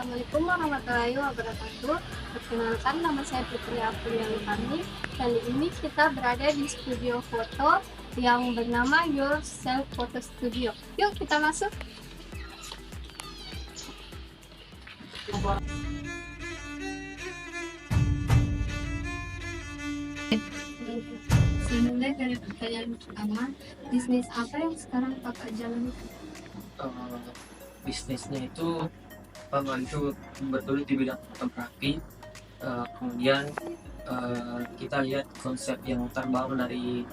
Assalamualaikum warahmatullahi wabarakatuh. Perkenalkan, nama saya Putri Aprilia Lukani. Kali ini kita berada di studio foto yang bernama Yourself Photo Studio. Yuk kita masuk. Dimulai dari pertanyaan pertama, bisnis apa yang sekarang kakak jalani? Bisnisnya itu betul di bidang fotografi. Kemudian kita lihat konsep yang terbaru dari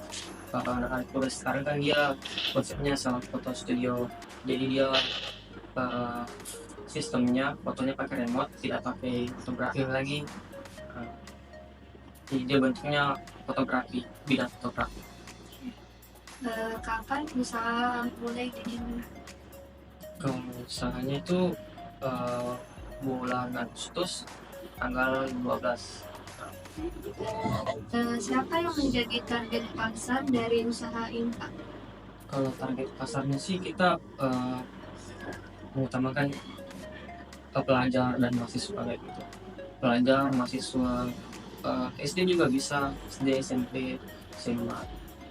anak-anak muda sekarang kan, dia konsepnya self foto studio. Jadi dia uh, sistemnya fotonya pakai remote, tidak pakai fotografi lagi. Uh, jadi dia bentuknya fotografi, bidang fotografi. Kapan usaha mulai dimulai? Kalau usahanya itu bulan Agustus tanggal 12. Siapa yang menjadi target pasar dari usaha ini, Pak? Kalau target pasarnya sih kita mengutamakan pelajar dan mahasiswa kayak gitu. Pelajar, mahasiswa, SD juga bisa, SD, SMP, SMA.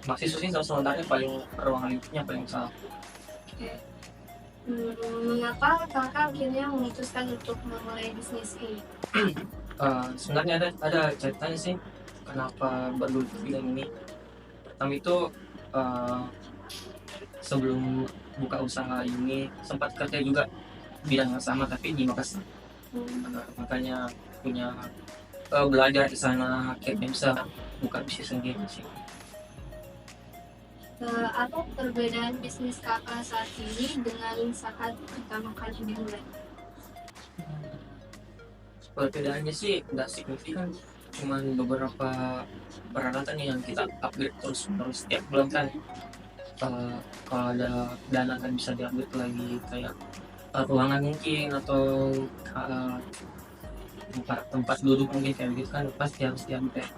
Mahasiswa sih sebenarnya paling ruang lingkupnya paling besar. Mengapa kakak akhirnya memutuskan untuk memulai bisnis ini? Sebenarnya ada ceritanya sih kenapa baru bidang ini. Pertama itu sebelum buka usaha ini sempat kerja juga bidang yang sama tapi di Makassar. Makanya punya belajar di sana, akhirnya bisa buka bisnis sendiri sih. Apa perbedaan bisnis kakak saat ini dengan saat pertama kali dimulai? Perbedaannya sih nggak signifikan, cuman beberapa peralatan yang kita upgrade terus setiap bulan kan. Kalau ada dana kan bisa diupgrade lagi, kayak ruangan mungkin atau tempat duduk mungkin kayak gitu kan, pasti harus diupgrade.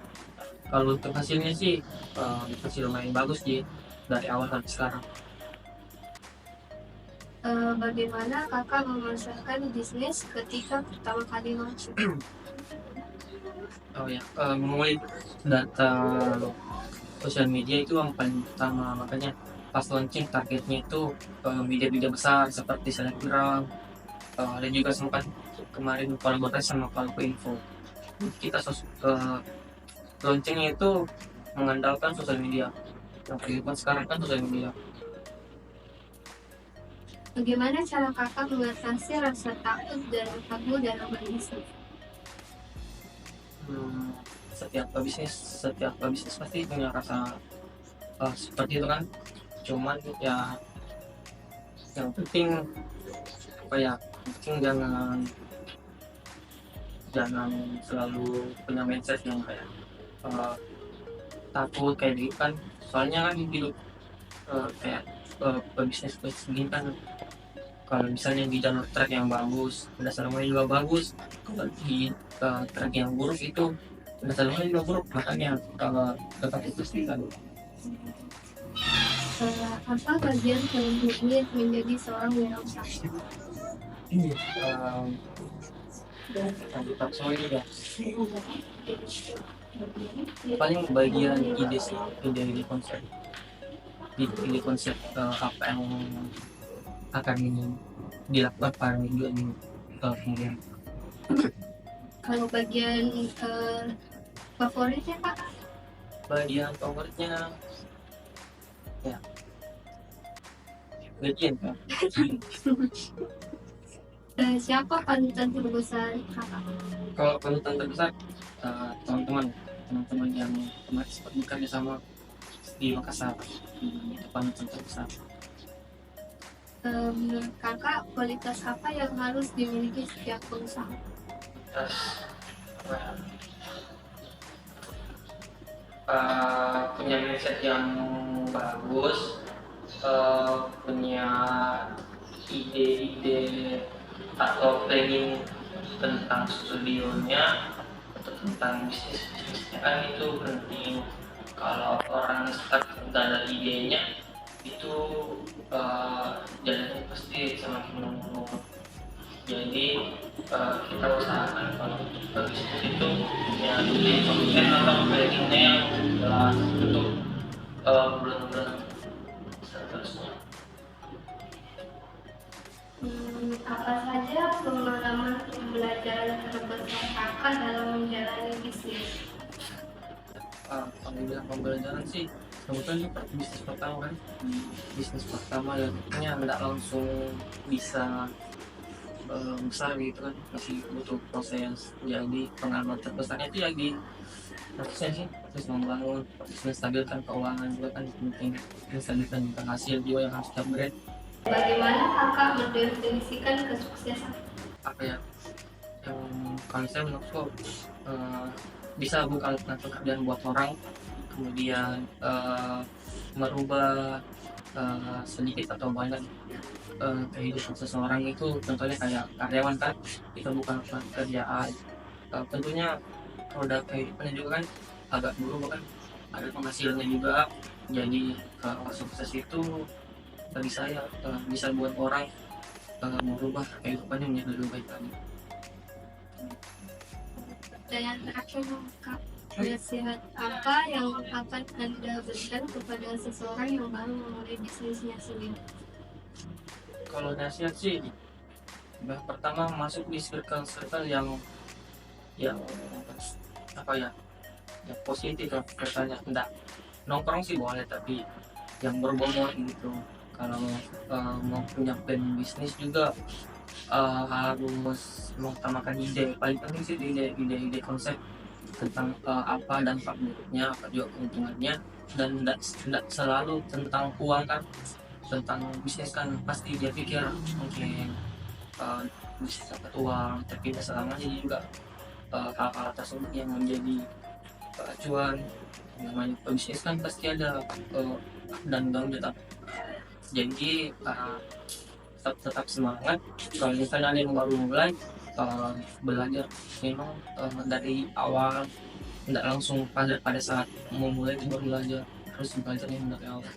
Kalau untuk hasilnya sih masih lumayan bagus sih dari awal sampai sekarang. Bagaimana kakak memasarkan bisnis ketika pertama kali launching? Oh ya, mengulik data sosial media itu yang paling utama. Makanya pas launching targetnya itu media-media besar seperti selebgram, dan juga sempat kemarin kolaborasi sama Palco Info. Kita launchingnya itu mengandalkan sosial media. Yang paling sekarang kan sosial media. Bagaimana cara kakak mengatasi rasa takut dan ragu dalam berbisnis? Setiap bisnis pasti punya rasa seperti itu kan. Cuman ya yang penting apa ya, penting jangan selalu punya mindset yang kayak takut kayak gitu kan. Soalnya kan hidup kayak pebisnis begini kan, kalau misalnya di jalur trek yang bagus dasar rumahnya juga bagus, kalau di trek yang buruk itu dasar rumahnya juga buruk. Makanya kalau tetap itu sih kan. Apa bagian paling sulit menjadi seorang wirausaha? Tetap solid ya, paling bagian ide sih, ide konsep apa yang akan dilakukan pada minggu ini kemudian. Kalau bagian favoritnya, Pak? Bagian favoritnya ya bagian kan. Siapa panutan terbesar kakak? Kalau panutan terbesar teman-teman yang kemarin sempat bekerja sama di Makassar, itu panutan terbesar. Menurut kakak, kualitas apa yang harus dimiliki setiap pengusaha? Terus punya mindset yang bagus, punya ide-ide atau planning tentang studionya atau tentang bisnisnya kan, itu penting. Kalau orang start nggak ada idenya itu jalannya pasti semakin menurun. Jadi kita usahakan kalau bisnis itu ya di konten atau brandingnya yang jelas untuk bulan-bulan seterusnya. Apa saja pengalaman pembelajaran terbesar kakak dalam menjalani bisnis? Kalau dibilang pembelajaran sih sebetulnya bisnis pertama kan, bisnis pertama ya kayaknya nggak langsung bisa besar gitu kan, masih butuh proses. Jadi pengalaman terbesarnya itu ya di prosesnya sih, terus membangun proses menstabilkan keuangan juga kan penting, menstabilkan juga hasil juga yang harus upgrade. Bagaimana kakak mendefinisikan kesuksesan? Apa ya yang kalau saya menurutku bisa buka lapangan pekerjaan buat orang, kemudian merubah sedikit atau banyak kehidupan seseorang. Itu contohnya kayak karyawan kan, kita bukan pekerjaan. Tentunya roda kehidupannya juga kan agak berubah kan, ada penghasilannya juga. Jadi sukses itu bagi saya bisa buat orang merubah kehidupannya menjadi lebih baik lagi. Pertanyaan terakhir kak, nasihat apa yang akan anda berikan kepada seseorang yang baru memulai bisnisnya sendiri? Kalau nasihat sih, pertama masuk di circle yang apa ya, yang positif lah katanya. Enggak nongkrong sih boleh, tapi yang berbobot gitu. Kalau mau punya plan bisnis juga harus mengutamakan ide. Paling penting sih ide konsep tentang apa dampak buruknya, apa juga keuntungannya. Dan tidak selalu tentang uang kan. Tentang bisnis kan pasti dia pikir mungkin bisa dapat uang, tapi tidak selamanya juga hal-hal tersebut yang menjadi acuan. Namanya pebisnis kan pasti ada up dan down tetap. Jadi tetap semangat. Kalau misalnya ada yang baru mulai belajar, memang dari awal, tidak langsung pada saat mau mulai itu baru belajar, harus belajar yang dari awal.